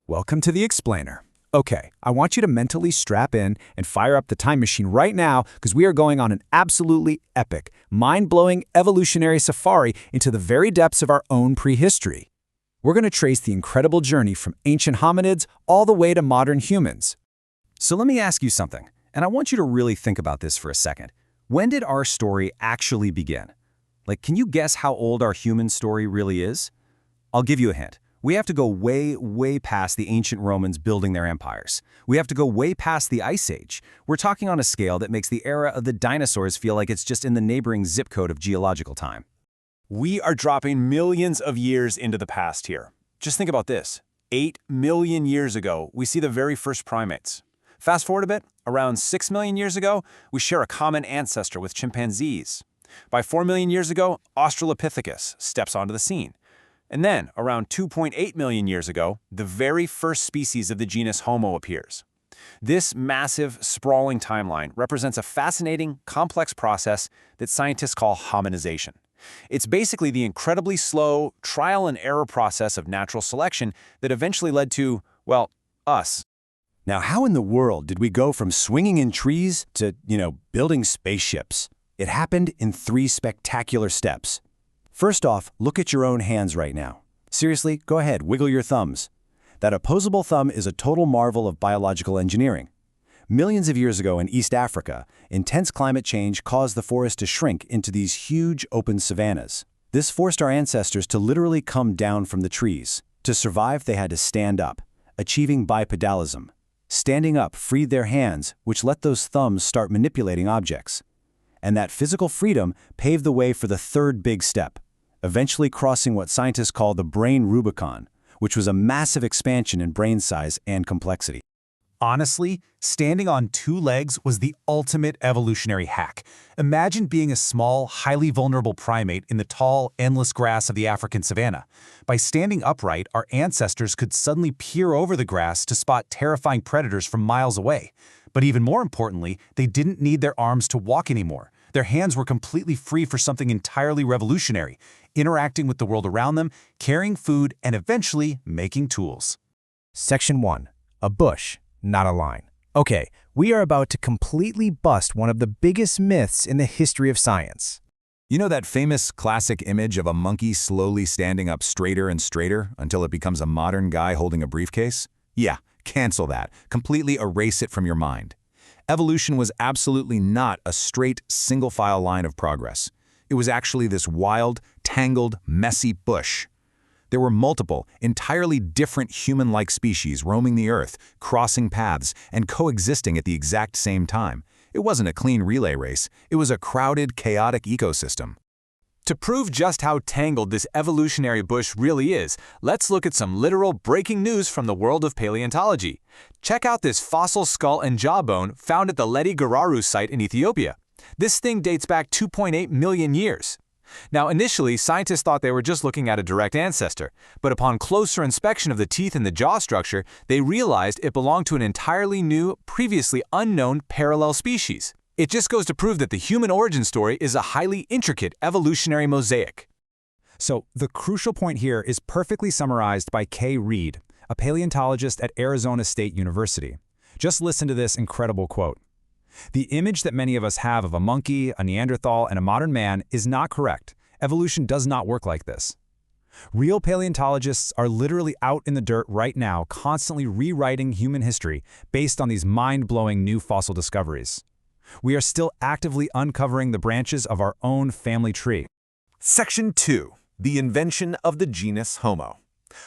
Welcome to the Explainer. Okay, I want you to mentally strap in and fire up the time machine right now because we are going on an absolutely epic, mind-blowing evolutionary safari into the very depths of our own prehistory. We're going to trace the incredible journey from ancient hominids all the way to modern humans. So let me ask you something, and I want you to really think about this for a second. When did our story actually begin? Can you guess how old our human story really is? I'll give you a hint. We have to go way past the ancient Romans building their empires. We have to go way past the Ice Age. We're talking on a scale that makes the era of the dinosaurs feel like it's just in the neighboring zip code of geological time. We are dropping millions of years into the past here. Just think about this. 8 million years ago, we see the very first primates. Fast forward a bit, around 6 million years ago, we share a common ancestor with chimpanzees. By 4 million years ago, Australopithecus steps onto the scene. And then, around 2.8 million years ago, the very first species of the genus Homo appears. This massive, sprawling timeline represents a fascinating, complex process that scientists call hominization. It's basically the incredibly slow, trial-and-error process of natural selection that eventually led to, well, us. Now, how in the world did we go from swinging in trees to, building spaceships? It happened in 3 spectacular steps. First off, look at your own hands right now. Seriously, go ahead, wiggle your thumbs. That opposable thumb is a total marvel of biological engineering. Millions of years ago in East Africa, intense climate change caused the forest to shrink into these huge open savannas. This forced our ancestors to literally come down from the trees. To survive, they had to stand up, achieving bipedalism. Standing up freed their hands, which let those thumbs start manipulating objects. And that physical freedom paved the way for the third big step, eventually crossing what scientists call the brain Rubicon, which was a massive expansion in brain size and complexity. Honestly, standing on 2 legs was the ultimate evolutionary hack. Imagine being a small, highly vulnerable primate in the tall, endless grass of the African savanna. By standing upright, our ancestors could suddenly peer over the grass to spot terrifying predators from miles away. But even more importantly, they didn't need their arms to walk anymore. Their hands were completely free for something entirely revolutionary, interacting with the world around them, carrying food, and eventually making tools. Section 1. A bush, not a line. Okay, we are about to completely bust one of the biggest myths in the history of science. You know that famous classic image of a monkey slowly standing up straighter and straighter until it becomes a modern guy holding a briefcase? Yeah, cancel that. Completely erase it from your mind. Evolution was absolutely not a straight, single-file line of progress. It was actually this wild, tangled, messy bush. There were multiple, entirely different human-like species roaming the earth, crossing paths, and coexisting at the exact same time. It wasn't a clean relay race. It was a crowded, chaotic ecosystem. To prove just how tangled this evolutionary bush really is, let's look at some literal breaking news from the world of paleontology. Check out this fossil skull and jawbone found at the Ledi Gararu site in Ethiopia. This thing dates back 2.8 million years. Now, initially, scientists thought they were just looking at a direct ancestor, but upon closer inspection of the teeth and the jaw structure, they realized it belonged to an entirely new, previously unknown parallel species. It just goes to prove that the human origin story is a highly intricate evolutionary mosaic. So, the crucial point here is perfectly summarized by Kay Reed, a paleontologist at Arizona State University. Just listen to this incredible quote. "The image that many of us have of a monkey, a Neanderthal, and a modern man is not correct. Evolution does not work like this. Real paleontologists are literally out in the dirt right now, constantly rewriting human history based on these mind-blowing new fossil discoveries. We are still actively uncovering the branches of our own family tree." Section 2. The invention of the genus Homo.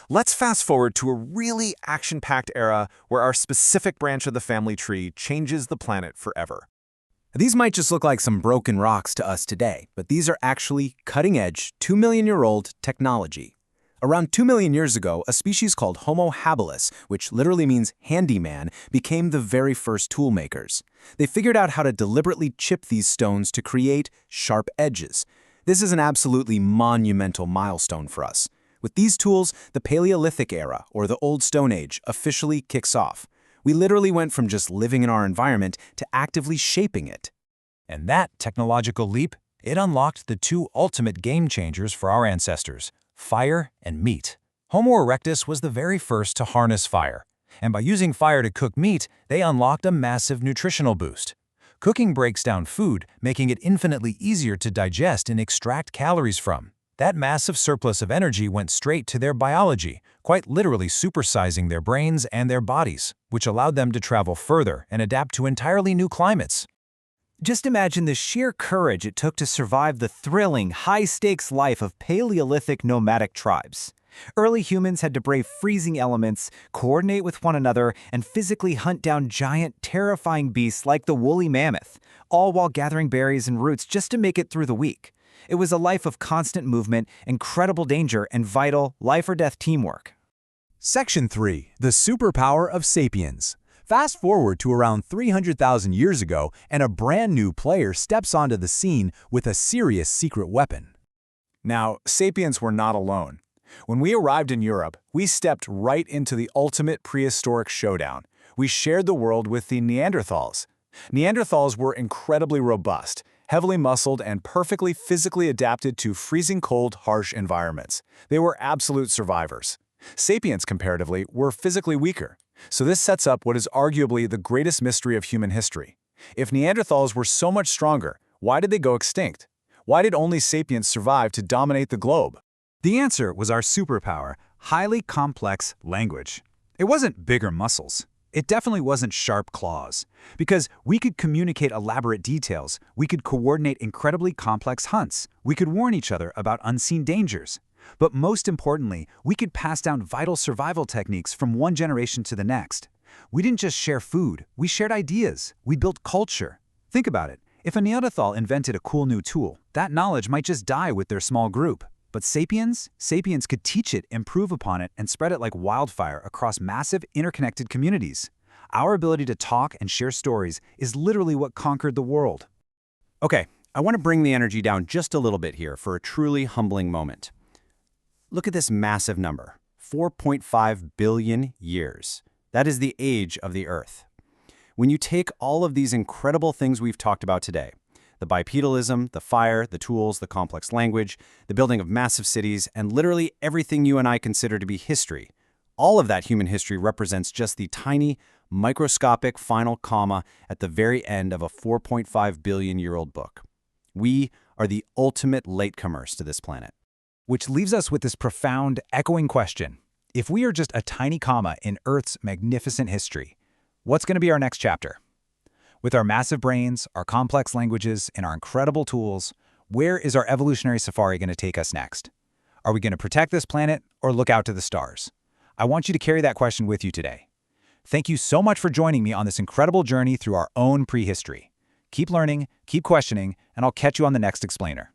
Let's fast forward to a really action-packed era where our specific branch of the family tree changes the planet forever. These might just look like some broken rocks to us today, but these are actually cutting-edge, 2 million-year-old technology. Around 2 million years ago, a species called Homo habilis, which literally means handyman, became the very first tool makers. They figured out how to deliberately chip these stones to create sharp edges. This is an absolutely monumental milestone for us. With these tools, the Paleolithic era, or the Old Stone Age, officially kicks off. We literally went from just living in our environment to actively shaping it. And that technological leap, it unlocked the 2 ultimate game changers for our ancestors: fire and meat. Homo erectus was the very first to harness fire, and by using fire to cook meat, they unlocked a massive nutritional boost. Cooking breaks down food, making it infinitely easier to digest and extract calories from. That massive surplus of energy went straight to their biology, quite literally supersizing their brains and their bodies, which allowed them to travel further and adapt to entirely new climates. Just imagine the sheer courage it took to survive the thrilling, high-stakes life of Paleolithic nomadic tribes. Early humans had to brave freezing elements, coordinate with one another, and physically hunt down giant, terrifying beasts like the woolly mammoth, all while gathering berries and roots just to make it through the week. It was a life of constant movement, incredible danger, and vital, life-or-death teamwork. Section 3. The Superpower of Sapiens. Fast forward to around 300,000 years ago, and a brand new player steps onto the scene with a serious secret weapon. Now, sapiens were not alone. When we arrived in Europe, we stepped right into the ultimate prehistoric showdown. We shared the world with the Neanderthals. Neanderthals were incredibly robust, heavily muscled, and perfectly physically adapted to freezing cold, harsh environments. They were absolute survivors. Sapiens, comparatively, were physically weaker. So this sets up what is arguably the greatest mystery of human history. If Neanderthals were so much stronger, why did they go extinct? Why did only sapiens survive to dominate the globe? The answer was our superpower, highly complex language. It wasn't bigger muscles. It definitely wasn't sharp claws. Because we could communicate elaborate details, we could coordinate incredibly complex hunts, we could warn each other about unseen dangers. But most importantly, we could pass down vital survival techniques from one generation to the next. We didn't just share food, we shared ideas, we built culture. Think about it. If a Neanderthal invented a cool new tool, that knowledge might just die with their small group. But sapiens could teach it, improve upon it, and spread it like wildfire across massive, interconnected communities. Our ability to talk and share stories is literally what conquered the world. Okay, I want to bring the energy down just a little bit here for a truly humbling moment. Look at this massive number, 4.5 billion years. That is the age of the Earth. When you take all of these incredible things we've talked about today, the bipedalism, the fire, the tools, the complex language, the building of massive cities, and literally everything you and I consider to be history, all of that human history represents just the tiny, microscopic final comma at the very end of a 4.5 billion-year-old book. We are the ultimate latecomers to this planet. Which leaves us with this profound, echoing question. If we are just a tiny comma in Earth's magnificent history, what's going to be our next chapter? With our massive brains, our complex languages, and our incredible tools, where is our evolutionary safari going to take us next? Are we going to protect this planet or look out to the stars? I want you to carry that question with you today. Thank you so much for joining me on this incredible journey through our own prehistory. Keep learning, keep questioning, and I'll catch you on the next explainer.